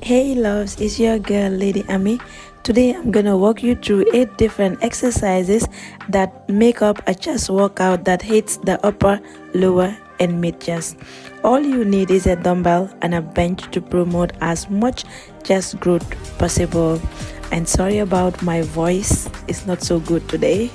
Hey loves, it's your girl LadyAmie. Today I'm gonna walk you through 8 different exercises that make up a chest workout that hits the upper, lower and mid chest. All you need is a dumbbell and a bench to promote as much chest growth possible. And sorry about my voice, it's not so good today.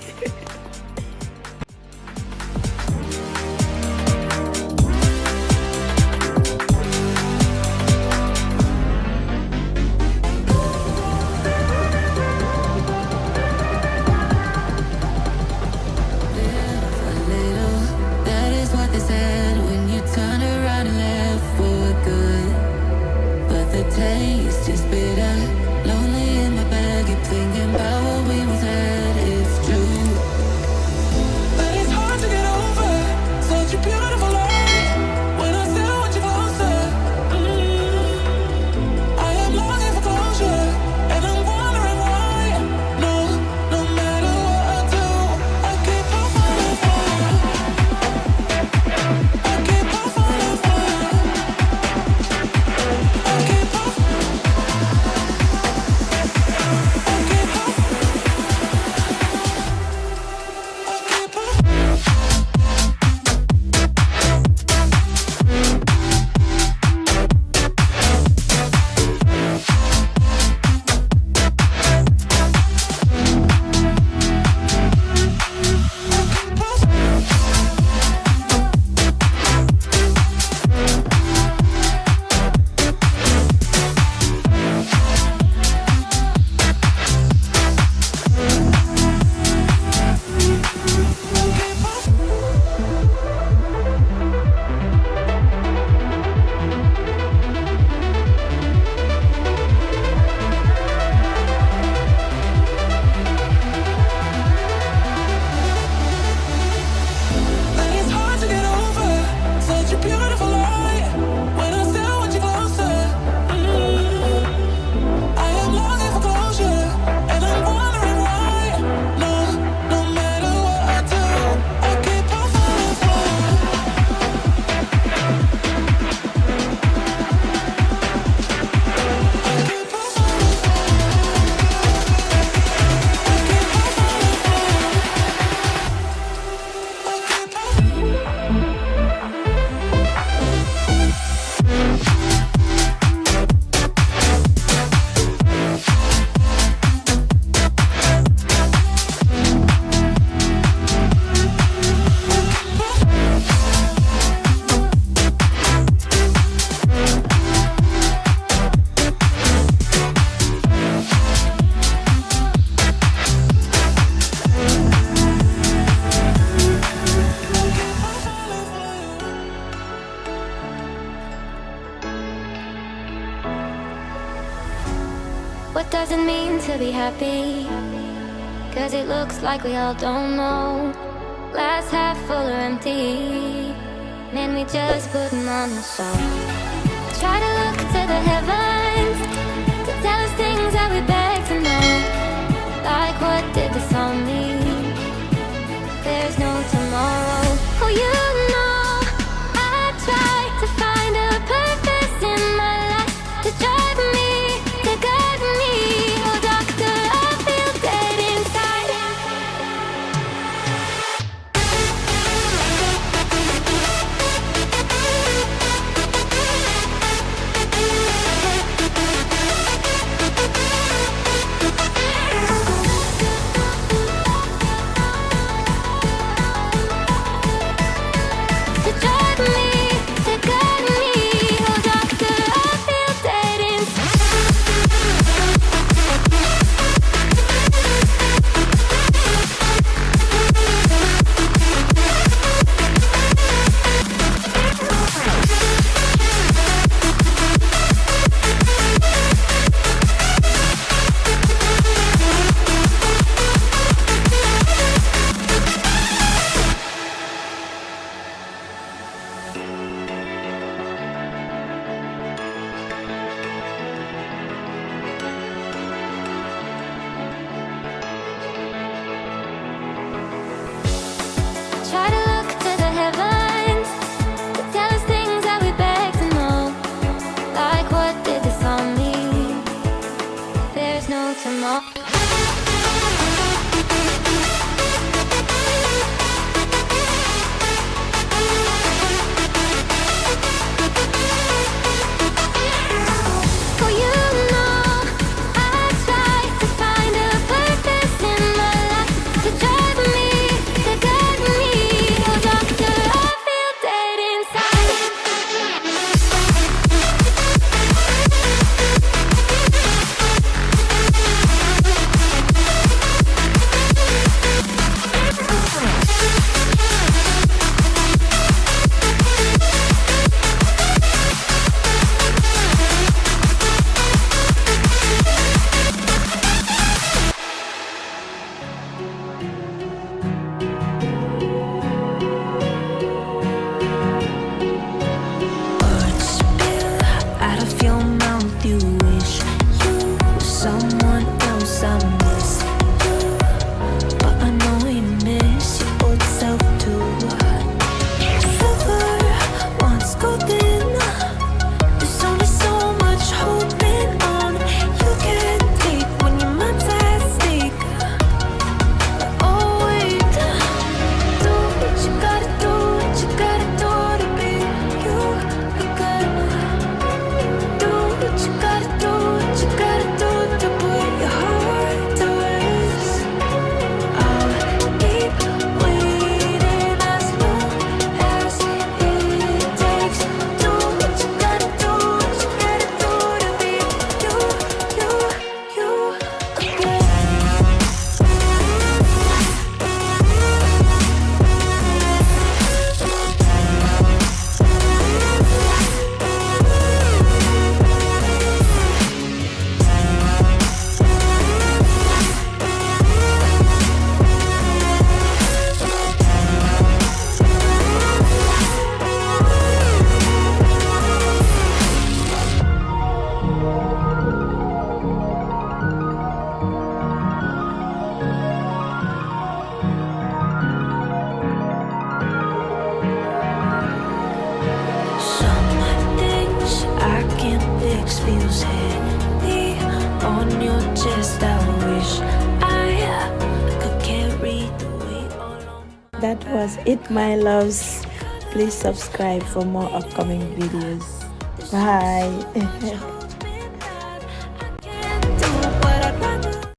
What does it mean to be happy? Cause it looks like we all don't know. Glass half full or empty. Man, we just putting on the show. Try to look to the heavens to tell us things that we beg to know. Like what did this all mean? There's no tomorrow. Oh, you know I try to find a purpose in my life to drive me, to guide me. Oh doctor, I feel dead inside. feels heavy on your chest. I wish I could carry the weight all on my... That was it, my loves. Please subscribe for more upcoming videos. Bye.